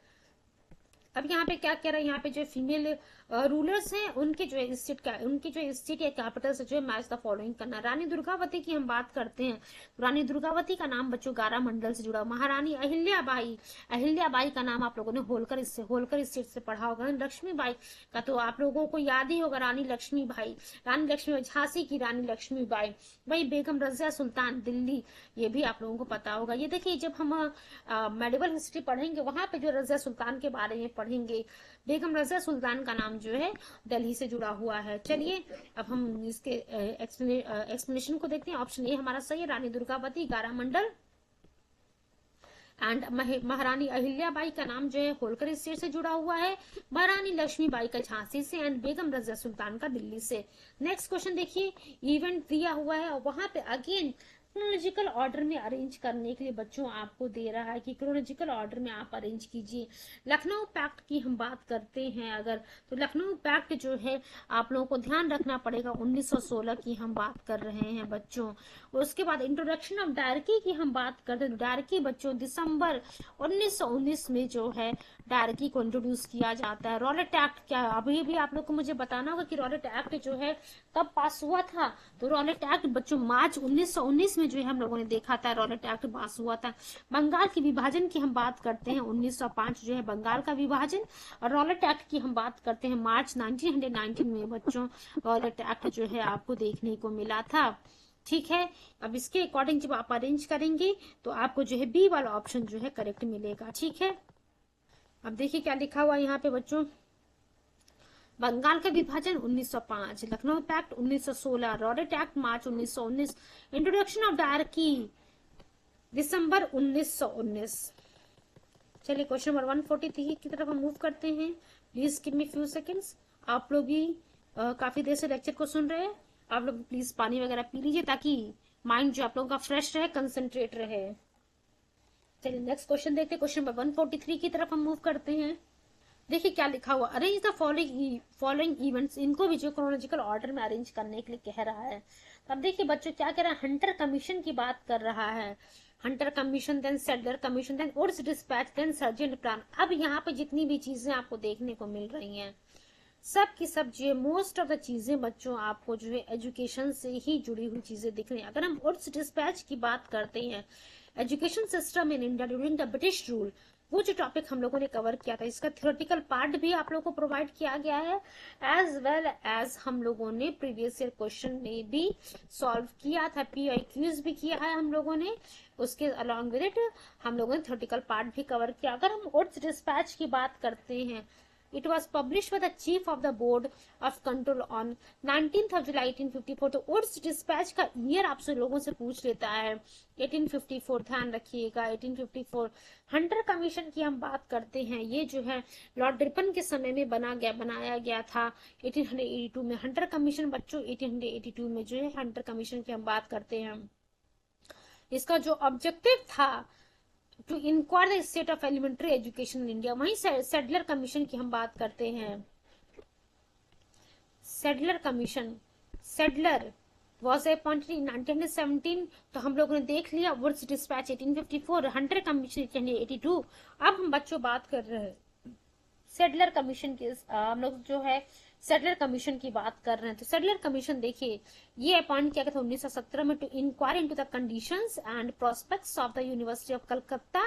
अब यहाँ पे क्या कह रहा है, यहाँ पे जो फीमेल रूलर्स हैं उनके जो स्टेट या कैपिटल से जो है मैच द फॉलोइंग करना। रानी दुर्गावती की हम बात करते हैं, रानी दुर्गावती का नाम बच्चों गारा मंडल से जुड़ा। महारानी अहिल्याबाई का नाम आप लोगों ने होलकर स्टेट से पढ़ा होगा। लक्ष्मीबाई का तो आप लोगों को याद ही होगा, रानी लक्ष्मीबाई झांसी की रानी लक्ष्मीबाई। वही बेगम रजिया सुल्तान दिल्ली, ये भी आप लोगों को पता होगा। ये देखिए जब हम मेडिवल हिस्ट्री पढ़ेंगे वहां पे जो रजिया सुल्तान के बारे में पढ़ेंगे, बेगम रजिया सुल्तान का नाम जो है दिल्ली से जुड़ा हुआ है। चलिए अब हम इसके एक्सप्लेनेशन को देखते हैं। ऑप्शन ए हमारा सही है, रानी दुर्गावती गारा मंडल एंड महारानी अहिल्याबाई का नाम जो है होलकर स्टेट से जुड़ा हुआ है, महारानी लक्ष्मीबाई का झांसी से एंड बेगम रजिया सुल्तान का दिल्ली से। नेक्स्ट क्वेश्चन देखिए, इवेंट दिया हुआ है और वहां पे अगेन क्रोनोलॉजिकल ऑर्डर में अरेंज करने के लिए बच्चों आपको दे रहा है कि क्रोनोलॉजिकल ऑर्डर में आप अरेंज कीजिए। लखनऊ पैक्ट की हम बात करते हैं अगर, तो लखनऊ पैक्ट जो है आप लोगों को ध्यान रखना पड़ेगा 1916 की हम बात कर रहे हैं बच्चों। उसके बाद इंट्रोडक्शन ऑफ डायरकी की हम बात करते हैं। डायरकी बच्चों दिसंबर 1919 में जो है डायरकी को इंट्रोड्यूस किया जाता है। रॉलेट एक्ट क्या, अभी भी आप लोग को मुझे बताना होगा कि रॉलेट एक्ट जो है कब पास हुआ था। तो रॉलेट एक्ट बच्चों मार्च 1919 में जो है हम लोगों ने देखा था रॉलेट एक्ट पास हुआ था। बंगाल की विभाजन की हम बात करते हैं 1905 जो है बंगाल का विभाजन, और रॉलेट एक्ट की हम बात करते हैं मार्च 1919 में बच्चों रॉलेट एक्ट जो है आपको देखने को मिला था। ठीक है, अब इसके अकॉर्डिंग जब आप अरेंज करेंगे तो आपको जो है बी वाला ऑप्शन जो है करेक्ट मिलेगा। ठीक है, अब देखिए क्या लिखा हुआ यहाँ पे बच्चों, बंगाल का विभाजन 1905, Lucknow pact 1916, Rowlatt Act March 1919, introduction of dyarchy दिसंबर 1919। चलिए क्वेश्चन नंबर 143 की तरफ हम मूव करते हैं। Please give me few seconds. आप लोग भी काफी देर से लेक्चर को सुन रहे हैं, आप लोग प्लीज पानी वगैरह पी लीजिए ताकि माइंड जो आप लोगों का फ्रेश रहे, कंसंट्रेट रहे। चलिए नेक्स्ट क्वेश्चन देखते हैं। क्वेश्चन नंबर 143 की तरफ हम मूव करते हैं। देखिए क्या लिखा हुआ, अरेंज द फॉलोइंग इवेंट्स, इनको भी जो क्रोनोलॉजिकल ऑर्डर में अरेंज करने के लिए कह रहा है। तो अब देखिए बच्चों क्या कह रहा है, हंटर कमीशन की बात कर रहा है। Hunter Commission, then Sadler Commission, then Woods Dispatch, then Sargent Plan. अब यहाँ पे जितनी भी चीजें आपको देखने को मिल रही हैं सब की सब जो है मोस्ट ऑफ द चीजें बच्चों आपको जो है एजुकेशन से ही जुड़ी हुई चीजें दिख रही हैं। अगर हम वुड्स डिस्पैच की बात करते हैं, education system in India during the British rule, वो जो टॉपिक हम लोगों ने कवर किया था, इसका थ्योरेटिकल पार्ट भी आप लोगों को प्रोवाइड किया गया है, एज वेल एज हम लोगों ने प्रीवियस ईयर क्वेश्चन में भी सॉल्व किया था, PIQs भी किया है हम लोगों ने। उसके अलॉन्ग विद इट हम लोगों ने थ्योरेटिकल पार्ट भी कवर किया। अगर हम वुड्स डिस्पैच की बात करते हैं, It was published by the Chief of the Board of Control on 19th of July 1854। तो वुड्स डिस्पैच का ईयर आपसे लोगों से पूछ लेता है 1854, ध्यान रखिएगा 1854। हंटर कमीशन की हम बात करते हैं, ये जो है लॉर्ड रिपन के समय में बनाया गया था 1882 में। हंटर कमीशन बच्चों 1882 में जो है हंटर कमीशन की हम बात करते हैं। इसका जो ऑब्जेक्टिव था to inquire the state of elementary education in India. वहीं सेडलर कमीशन की हम बात करते हैं। Sadler Commission, Sadler was appointed in 1917। तो हम लोगों ने देख लिया वुड्स डिस्पैच 1854, हंटर कमीशन 1882। अब हम बच्चों बात कर रहे हैं सेडलर कमीशन की। हम लोग जो है सेडलर कमीशन की बात कर रहे हैं। तो सेडलर कमीशन देखिए ये अपॉइंट किया गया था 1917 में to inquire into the conditions and prospects of the university of Calcutta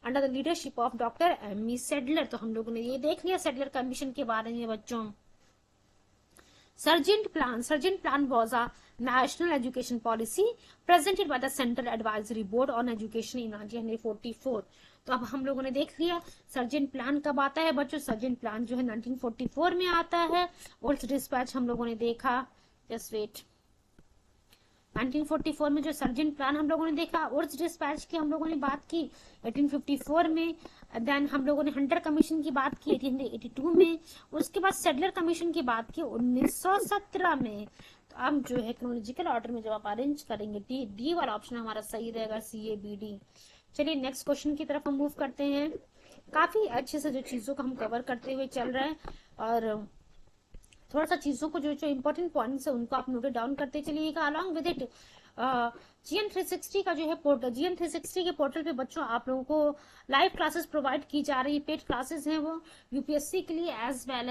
under the leadership of doctor M E. Sadler. तो हम लोगों ने ये देख लिया सेडलर कमीशन के बारे में बच्चों। Sergeant plan was a national education policy presented by the Central Advisory Board on Education in 1944। तो अब हम लोगों ने देख लिया सर्जेंट प्लान कब आता है बच्चों, सर्जेंट प्लान जो है 1944 में आता है। वुड्स डिस्पैच हम लोगों ने देखा, जस्ट वेट, 1944 में जो सर्जेंट प्लान हम लोगों ने देखा। वुड्स डिस्पैच की हम लोगों ने बात की 1854 में। देन हम लोगों ने हंटर कमीशन की बात की 1882 में। उसके बाद सेडलर कमीशन की बात की 1917 में। तो अब जो है क्रोनोलॉजिकल ऑर्डर में जब आप अरेंज करेंगे डी वाला ऑप्शन हमारा सही रहेगा, CABD। चलिए नेक्स्ट क्वेश्चन की तरफ हम मूव करते हैं। काफी अच्छे से जो चीजों को हम कवर करते हुए चल रहे हैं और थोड़ा सा चीजों को जो इंपॉर्टेंट पॉइंट्स है उनको आप नोट डाउन करते चलिएगा। अलॉन्ग विद इट GN360 का जो है पोर्टल, GN360 के पोर्टल पे बच्चों आप लोगों को लाइव क्लासेस प्रोवाइड की जा रही है। पेड क्लासेस हैं वो UPSC के लिए एज वेल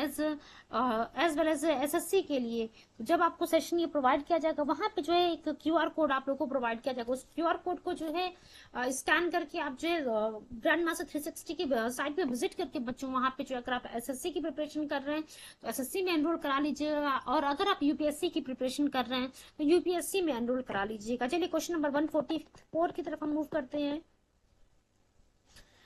एज SSC के लिए। तो जब आपको सेशन ये प्रोवाइड किया जाएगा वहां पे जो है एक QR कोड आप लोग को प्रोवाइड किया जाएगा। उस QR कोड को जो है स्कैन करके आप जो है ग्रैंड मास्टर 360 की साइट पे विजिट करके बच्चों वहां पे जो अगर आप SSC की प्रिपरेशन कर रहे हैं तो SSC में एनरोल करा लीजिएगा, और अगर आप UPSC की प्रिपरेशन कर रहे हैं तो UPSC में एनरोल करा लीजिएगा। चलिए क्वेश्चन नंबर 144 की तरफ हम मूव करते हैं।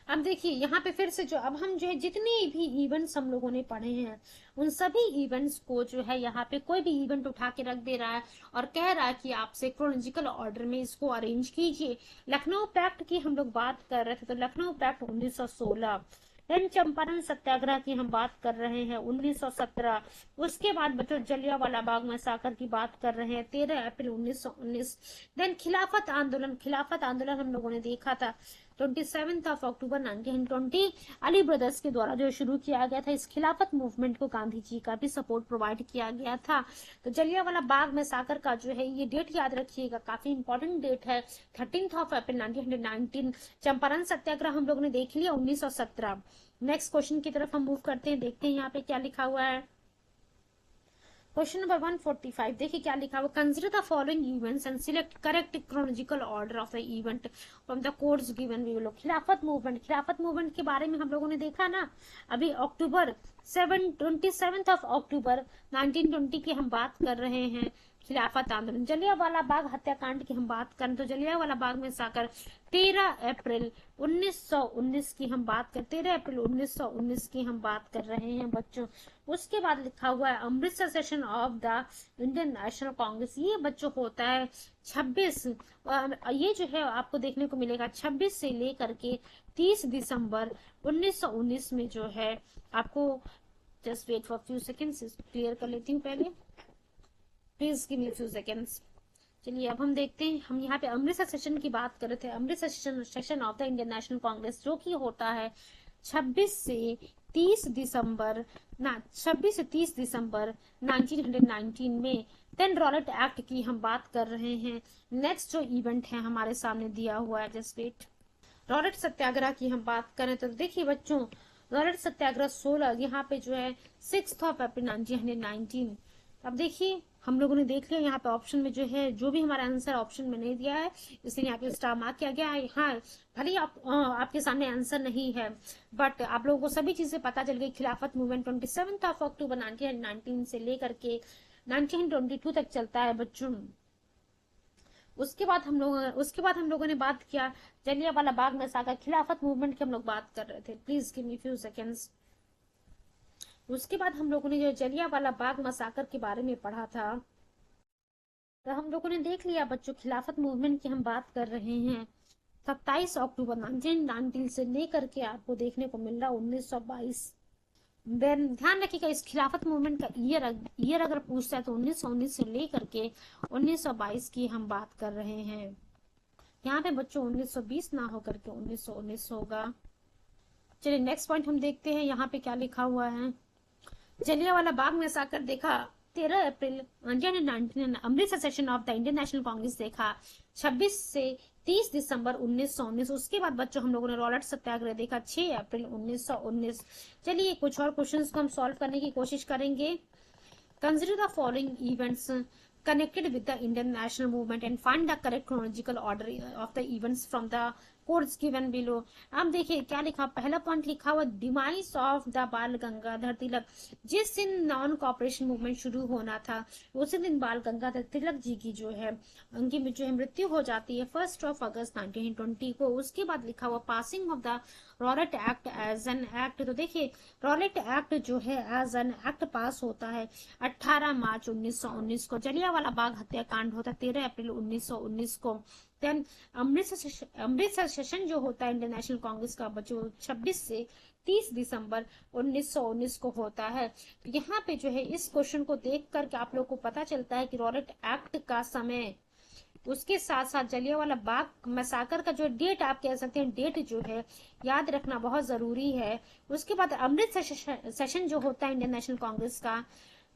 अब देखिए यहाँ पे फिर से जो अब हम जो है जितने भी इवेंट्स हम लोगों ने पढ़े हैं उन सभी इवेंट्स को जो है यहाँ पे कोई भी इवेंट उठा के रख दे रहा है और कह रहा है कि आपसे क्रोनोलॉजिकल ऑर्डर में इसको अरेंज कीजिए। लखनऊ पैक्ट की हम लोग बात कर रहे थे, तो लखनऊ पैक्ट 1916, देन चंपारण सत्याग्रह की हम बात कर रहे हैं 1917। उसके बाद बच्चों जलियांवाला बाग मैसाकर की बात कर रहे हैं 13 अप्रैल 1919। देन खिलाफत आंदोलन हम लोगों ने देखा था 27 अक्टूबर 1920 अली ब्रदर्स के द्वारा जो शुरू किया गया था। इस खिलाफत मूवमेंट को गांधी जी का भी सपोर्ट प्रोवाइड किया गया था। तो जलियांवाला बाग मैसाकर का जो है ये डेट याद रखिएगा, काफी इंपॉर्टेंट डेट है 13 अप्रैल 1919। चंपारण सत्याग्रह हम लोगों ने देख लिया 1917। नेक्स्ट क्वेश्चन की तरफ हम मूव करते हैं, देखते हैं यहाँ पे क्या लिखा हुआ है। क्वेश्चन नंबर 145 देखिए क्या लिखा हुआ। Consider the following events and select correct chronological order of the event from the codes given below. खिलाफत मूवमेंट के बारे में हम लोगों ने देखा ना अभी अक्टूबर 27 अक्टूबर 1920 की हम बात कर रहे हैं। खिलाफत आंदोलन, जलियांवाला बाग हत्याकांड की हम बात करें तो जलियांवाला बाग में साकर 13 अप्रैल 1919 की हम बात कर 13 अप्रैल 1919 की हम बात कर रहे हैं बच्चों। उसके बाद लिखा हुआ है Amritsar session of the Indian National Congress. ये बच्चों होता है 26, ये जो है आपको देखने को मिलेगा 26 से लेकर के 30 दिसंबर 1919 में जो है आपको। Just wait for few seconds, clear कर लेती हूँ पहले, please give me few seconds. चलिए अब हम देखते हैं, हम यहाँ पे अमृतसर सेशन की बात कर रहे थे। Amritsar session of the Indian National Congress जो कि होता है 26 से 30 दिसंबर 1919 में। देन रॉलेट एक्ट की हम बात कर रहे हैं। नेक्स्ट जो इवेंट है हमारे सामने दिया हुआ है, जस्ट वेट। रॉलेट सत्याग्रह की हम बात करें तो देखिए बच्चों रॉलेट सत्याग्रह 16 यहाँ पे जो है 6 अप्रैल 1919। अब देखिए हम लोगों ने देख लिया यहाँ पे ऑप्शन में जो है जो भी हमारा आंसर ऑप्शन में नहीं दिया है इसलिए यहाँ पे स्टार मार्क किया गया है। हाँ भले ही आपके सामने आंसर नहीं है बट आप लोगों को सभी चीजें पता चल गई। खिलाफत मूवमेंट 27 अक्टूबर 1919 से लेकर के 1922 तक चलता है बच्चों। उसके बाद हम लोगों ने बात किया जलियांवाला बाग मैसाकर खिलाफत मूवमेंट की हम लोग बात कर रहे थे। Please give me few seconds. उसके बाद हम लोगों ने जो जलियांवाला बाग मसाकर के बारे में पढ़ा था तो हम लोगों ने देख लिया बच्चों खिलाफत मूवमेंट की हम बात कर रहे हैं 27 अक्टूबर 1919 से लेकर के आपको देखने को मिल रहा 1922। देन ध्यान रखिएगा इस खिलाफत मूवमेंट का ईयर अगर पूछता है तो 1919 से लेकर के 1922 की हम बात कर रहे हैं। यहाँ पे बच्चों 1920 ना होकर के 1919 होगा। चलिए नेक्स्ट पॉइंट हम देखते हैं यहाँ पे क्या लिखा हुआ है। जलियांवाला बाग में साकर देखा 13 April 1919। Amritsar session of the Indian National Congress देखा 26 से 30 दिसंबर 1919। उसके बाद बच्चों हम लोगों ने रॉलेट सत्याग्रह देखा 6 अप्रैल 1919। चलिए कुछ और क्वेश्चंस को हम सॉल्व करने की कोशिश करेंगे। Consider the following events connected with the Indian national movement and find the correct chronological order of the events from the codes given below। अब देखिए क्या लिखा, पहला पॉइंट लिखा हुआ डिमाइस ऑफ द बाल गंगाधर तिलक। जिस दिन नॉन कॉपरेशन मूवमेंट शुरू होना था उसी दिन बाल गंगाधर तिलक जी की जो है उनकी जो है मृत्यु हो जाती है 1 अगस्त 1920 को। उसके बाद लिखा हुआ passing of the Rowlatt Act as an act. तो देखिए रॉलेट एक्ट जो है एज एन एक्ट पास होता है 18 मार्च 1919 को। जलियांवाला बाग हत्याकांड होता है 13 अप्रैल 1919 को। देन अमृतसर सेशन जो होता है इंडियन नेशनल कांग्रेस का बच्चों 26 से 30 दिसंबर 1919 को होता है। यहाँ पे जो है इस क्वेश्चन को देख करके आप लोग को पता चलता है कि रॉलेट एक्ट का समय, उसके साथ साथ जलियांवाला बाग मैसाकर का जो डेट आप कह सकते हैं डेट जो है याद रखना बहुत जरूरी है। उसके बाद अमृतसर सेशन जो होता है इंडियन नेशनल कांग्रेस का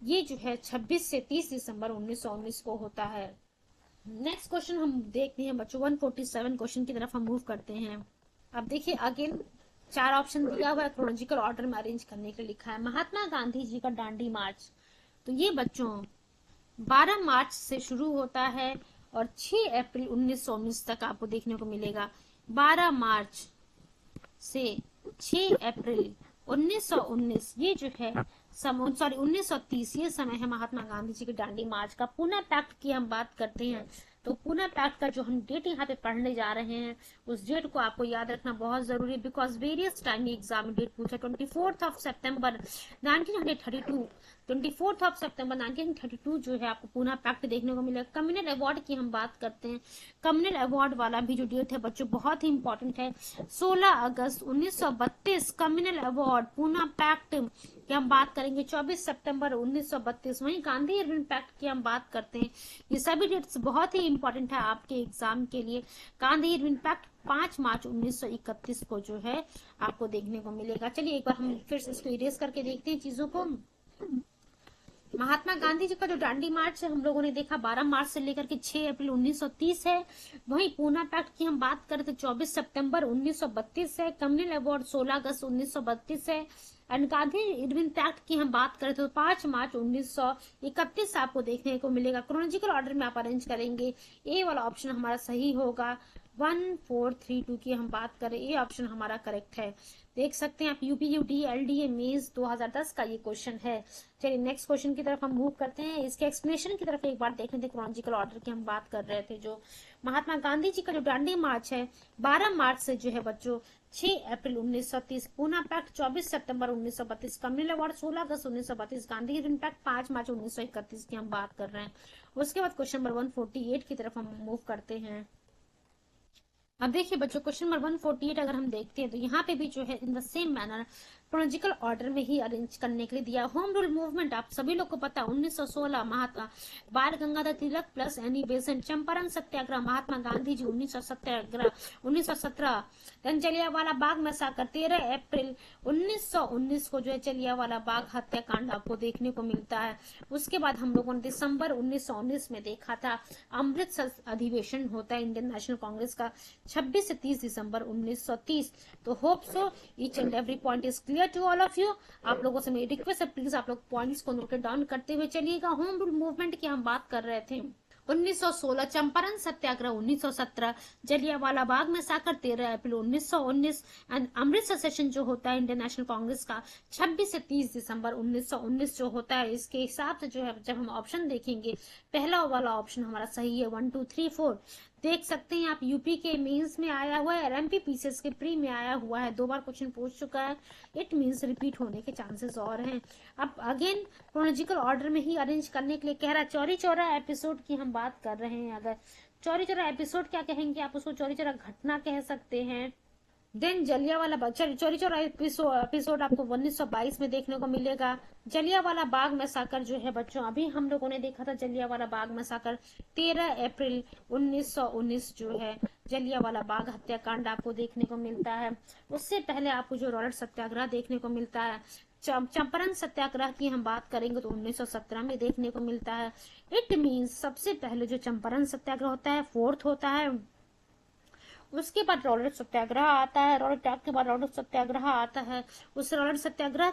ये जो है 26 से 30 दिसंबर 1919 को होता है। नेक्स्ट क्वेश्चन हम देखते हैं बच्चों 147 क्वेश्चन की तरफ हम मूव करते हैं। अब देखिए अगेन 4 ऑप्शन दिया हुआ है, क्रोनोलॉजिकल ऑर्डर में अरेंज करने के लिए लिखा है। महात्मा गांधी जी का दांडी मार्च, तो ये बच्चों 12 मार्च से शुरू होता है और 6 अप्रैल 1919 तक आपको देखने को मिलेगा। 12 मार्च से 6 अप्रैल 1919 ये जो है 1930 ये समय है महात्मा गांधी जी के दांडी मार्च का। पुणे पैक्ट की हम बात करते हैं तो पूना पैक्ट का जो हम डेट यहाँ पे पढ़ने जा रहे हैं उस डेट को आपको याद रखना बहुत जरूरी है, because various time exam date पूछा। 24 सितंबर 1932, 24 सितंबर 1932 जो है आपको पूना पैक्ट देखने को मिलेगा। कम्युनल अवार्ड की हम बात करते हैं, कम्युनल अवार्ड वाला भी जो डेट है बच्चों बहुत ही इंपॉर्टेंट है। 16 अगस्त 1932 कम्युनल अवार्ड पूना पैक्ट की हम बात करेंगे। 24 सितंबर 1932 वहीं गांधी इरविन पैक्ट की हम बात करते हैं। ये सभी डेट्स बहुत ही इंपॉर्टेंट है आपके एग्जाम के लिए। गांधी इरविन पैक्ट 5 मार्च 1931 को जो है आपको देखने को मिलेगा। चलिए एक बार हम फिर से इसको इरेज करके देखते हैं चीजों को। महात्मा गांधी जी का जो दांडी मार्च है हम लोगों ने देखा 12 मार्च से लेकर के 6 अप्रैल 1930 है। वहीं पूना पैक्ट की हम बात करें तो 24 सितंबर 1932 है। कम्युनल अवार्ड 16 अगस्त 1932 है। एंड गांधी इरविन पैक्ट की हम बात करें तो 5 मार्च 1931 आपको देखने को मिलेगा। क्रोनोलॉजिकल ऑर्डर में आप अरेंज करेंगे, ए वाला ऑप्शन हमारा सही होगा। 1432 की हम बात करें, ये ऑप्शन हमारा करेक्ट है। देख सकते हैं आप यूपीयूटी एलडीए मेंस 2010 का ये क्वेश्चन है। चलिए नेक्स्ट क्वेश्चन की तरफ हम मूव करते हैं। इसके एक्सप्लेनेशन की तरफ एक बार देख लेते हैं। क्रोनोलॉजिकल ऑर्डर की हम बात कर रहे थे। जो महात्मा गांधी जी का जो दांडी मार्च है 12 मार्च से जो है बच्चों 6 अप्रैल 1930, पूना पैक्ट 24 सितंबर 1932, कम्युनल अवार्ड 16 अगस्त 1932, गांधी इरविन पैक्ट 5 मार्च 1931 की हम बात कर रहे हैं। उसके बाद क्वेश्चन नंबर 148 की तरफ हम मूव करते हैं। अब देखिए बच्चों क्वेश्चन नंबर 148 अगर हम देखते हैं तो यहाँ पे भी जो है इन the same manner chronological order में ही अरेंज करने के लिए दिया। होम रूल मूवमेंट आप सभी लोग को पता है 1916 महात्मा बाल गंगाधर तिलक प्लस एनी बेसेंट, चंपारण सत्याग्रह महात्मा गांधी जी 1917, then Jallianwala Bagh massacre 13 April 1919 को जो है जलियांवाला बाग हत्याकांड आपको देखने को मिलता है। उसके बाद हम लोगों ने दिसंबर 1919 में देखा था अमृतसर अधिवेशन होता है इंडियन नेशनल कांग्रेस का 26 से 30 दिसंबर 1930। तो hope so each and every point is clear to all of you. आप लोगों से मेरी रिक्वेस्ट है प्लीज आप लोग पॉइंट्स को नोट डाउन करते हुए चलिएगा। होम रूल मूवमेंट की हम बात कर रहे थे 1916, Champaran satyagraha 1917, Jallianwala Bagh massacre 13 April 1919 and Amritsar session जो होता है इंडियन नेशनल कांग्रेस का 26 से 30 दिसंबर 1919 जो होता है। इसके हिसाब से जो है जब हम ऑप्शन देखेंगे पहला वाला ऑप्शन हमारा सही है 1 2 3 4। देख सकते हैं आप यूपी के मेंस में आया हुआ है और एमपी पीसीएस के प्री में आया हुआ है, 2 बार क्वेश्चन पूछ चुका है। इट मींस रिपीट होने के चांसेस और हैं। अब अगेन क्रोनोलॉजिकल ऑर्डर में ही अरेंज करने के लिए कह रहा है। चौरी चौरा एपिसोड की हम बात कर रहे हैं। अगर चौरी चौरा एपिसोड क्या कहेंगे आप उसको, चौरी चौरा घटना कह सकते हैं। देन जलियांवाला बाग, चौरी चौरा एपिसोड आपको 1922 में देखने को मिलेगा। जलियांवाला बाग मैसाकर जो है बच्चों अभी हम लोगों ने देखा था जलियांवाला बाग मैसाकर 13 अप्रैल 1919 जो है जलियांवाला बाग हत्याकांड आपको देखने को मिलता है। उससे पहले आपको जो रॉलेट सत्याग्रह देखने को मिलता है। चंपारण सत्याग्रह की हम बात करेंगे तो 1917 में देखने को मिलता है। इट मींस सबसे पहले जो चंपारण सत्याग्रह होता है 4th होता है। उसके बाद रॉलेट सत्याग्रह आता है, रॉलेट एक्ट के बाद रॉलेट सत्याग्रह आता है। उस रॉलेट सत्याग्रह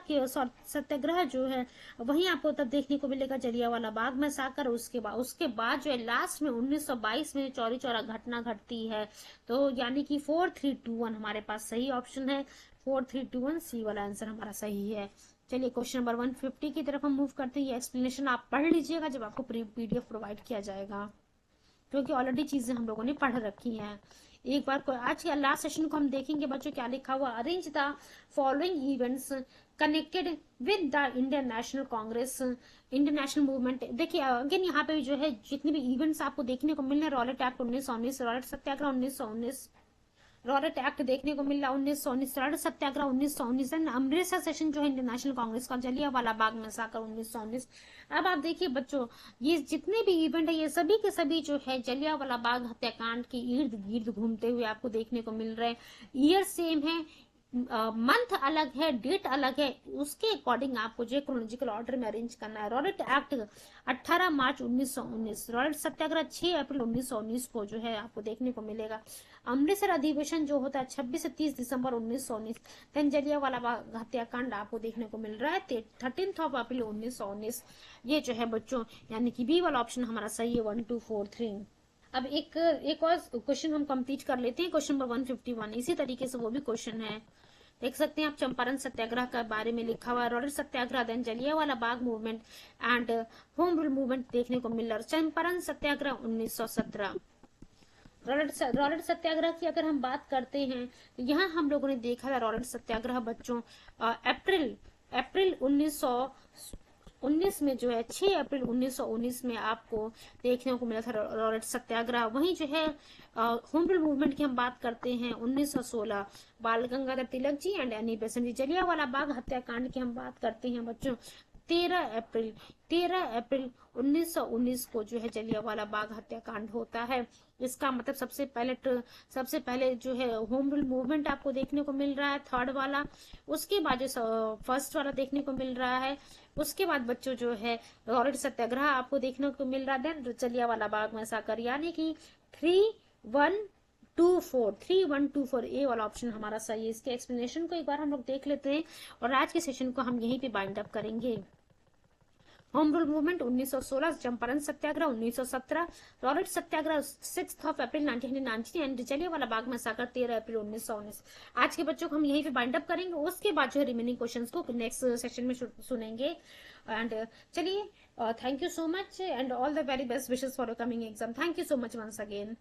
जो है वहीं आपको तब देखने को मिलेगा जलियांवाला बाग मैसाकर। उसके बाद जो है लास्ट में 1922 में चौरी चौरा घटना घटती है। तो यानी कि 4321 हमारे पास सही ऑप्शन है। 4321 सी वाला आंसर हमारा सही है। चलिए क्वेश्चन नंबर 150 की तरफ हम मूव करते हैं। ये एक्सप्लेनेशन आप पढ़ लीजिएगा जब आपको पीडीएफ प्रोवाइड किया जाएगा, क्योंकि ऑलरेडी चीजें हम लोगों ने पढ़ रखी हैं। एक बार आज के लास्ट सेशन को हम देखेंगे बच्चों क्या लिखा हुआ। Arrange the following events connected with the Indian National Congress, Indian national movement. देखिए अगेन यहाँ पे जो है जितने भी इवेंट्स आपको देखने को मिल रहे हैं, रॉलेट एक्ट 1919, रॉलेट सत्याग्रह 1919, रॉलेट एक्ट देखने को मिल रहा 1919, रॉलेट सत्याग्रह 1919, अमृतसर सेशन जो है इंडियन नेशनल कांग्रेस का, जलियांवाला बाग मैसाकर 1919। अब आप देखिए बच्चों ये जितने भी इवेंट है ये सभी के सभी जो है जलियांवाला बाग हत्याकांड के इर्द गिर्द घूमते हुए आपको देखने को मिल रहे हैं। ईयर सेम है, मंथ अलग है, डेट अलग है, उसके अकॉर्डिंग आपको जो क्रोनोलॉजिकल ऑर्डर में अरेंज करना है। रॉलेट एक्ट 18 मार्च 1919, रॉलेट सत्याग्रह 6 अप्रैल 1919 को जो है आपको देखने को मिलेगा। अमृतसर अधिवेशन जो होता है 26 से 30 दिसंबर 1919। देन जलियांवाला बाग हत्याकांड आपको देखने को मिल रहा है 13 अप्रैल 1919। ये जो है बच्चों यानी कि बी वाला ऑप्शन हमारा सही है 1 2 4 3। अब एक और क्वेश्चन हम कंप्लीट कर लेते हैं, क्वेश्चन नंबर 151। इसी तरीके से वो भी क्वेश्चन है देख सकते हैं आप चंपारण सत्याग्रह के बारे में लिखा हुआ है, Rowlatt Satyagraha, then Jallianwala Bagh movement and home rule movement देखने को मिल रहा है। चंपारण सत्याग्रह 1917। रॉलेट सत्याग्रह की अगर हम बात करते हैं तो यहाँ हम लोगों ने देखा था रॉलेट सत्याग्रह बच्चों अप्रैल अप्रैल 1919 में जो है 6 अप्रैल 1919 में आपको देखने को मिला था रॉलेट सत्याग्रह। वहीं जो है होम रूल मूवमेंट की हम बात करते हैं 1916, बाल Gangadhar Tilak ji and Annie Besant जी। जलियांवाला बाग हत्याकांड की हम बात करते हैं बच्चों 13 अप्रैल 1919 को जो है जलियांवाला बाग हत्याकांड होता है। इसका मतलब सबसे पहले जो है होम रूल मूवमेंट आपको देखने को मिल रहा है, थर्ड वाला। उसके बाद जो फर्स्ट वाला देखने को मिल रहा है। उसके बाद बच्चों जो है रॉलेट सत्याग्रह आपको देखने को मिल रहा है, देन जलियांवाला बाग मैसाकर, यानी कि 3124 ए वाला ऑप्शन हमारा सही है। इसके एक्सप्लेनेशन को एक बार हम लोग देख लेते हैं और आज के सेशन को हम यहीं पे बाइंड अप करेंगे। Home rule movement 1916, Champaran satyagraha 1917, Rowlatt Satyagraha 6 April 1919 and Jallianwala Bagh massacre 13 April 1919। आज के बच्चों को हम यहीं पे बाइंड अप करेंगे, उसके बाद जो है रिमेनिंग क्वेश्चंस को नेक्स्ट सेशन में सुनेंगे। एंड चलिए, thank you so much and all the very best wishes for coming exam. Thank you so much once again.